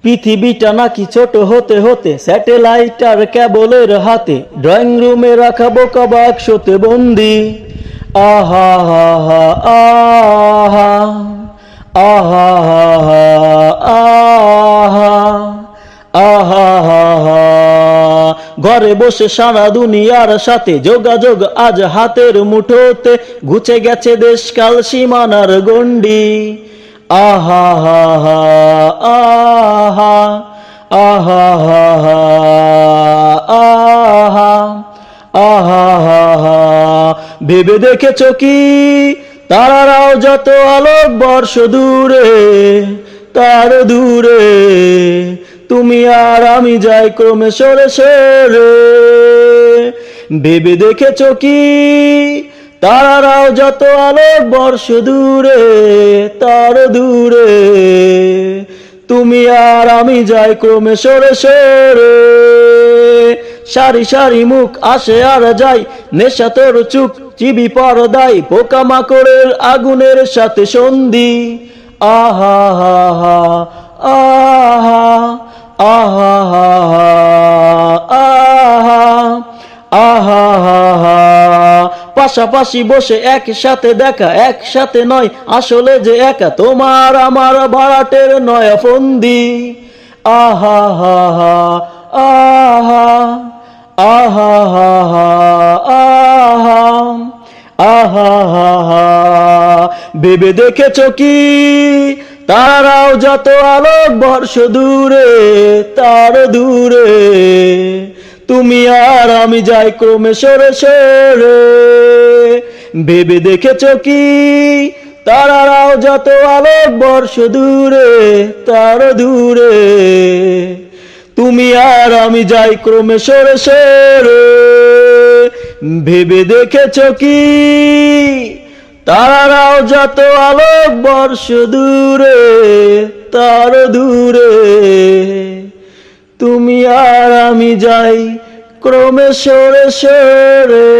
পৃথিবীটা নাকি ছোট হতে হতে স্যাটেলাইট আর কেবলের হাতে, ড্রয়িং রুমে রাখা বোকা বাক্সতে বন্দি। আহা হা হা আহা, আহা হা হা আহা, আহা হা হা। ঘরে বসে সারা দুনিয়ার সাথে যোগাযোগ আজ হাতের মুঠোতে, ঘুচে গেছে দেশকাল সীমানার গণ্ডি। আহা হা হা আহা, আহা হা হা আহা, আহা হা হা। ভেবে দেখেছো কি তারারাও যত আলোক বর্ষ দূরে, তার দূরে তুমি আর আমি যাই ক্রমে সরে সরে। ভেবে দেখেছো কি তারারাও যত আলোক বর্ষ দূরে, তার দূরে তুমি আর আমি যাই ক্রমে সরে সরে। সারি সারি মুখ আসে আর যাই, নেশা তোর চুপ চিবি পরদাই, পোকামাকড়ের আগুনের সাথে সন্ধি। আহা হা হা আহা, আহা হা হা আহা, আহা হা হা। পাশাপাশি বসে একসাথে দেখা, একসাথে নয় আসলে যে একা, তোমার আমার ভাড়াটের নয়া ফন্দি। আহা হা হা আহা, আহা হা হা আহা, আহা হা হা। ভেবে দেখেছো কি তারাও যত আলোক বর্ষ দূরে, তার দূরে তুমি আর আমি যাই ক্রমে সরে সরে। ভেবে দেখেছো কি তারারাও যত আলোক বর্ষ দূরে, তার দূরে তুমি আর আমি যাই ক্রমে সরে সরে। ভেবে দেখেছো কি তারারাও যত আলোক বর্ষ দূরে, তার দূরে তুমি আর আমি যাই ক্রমে সরে সরে।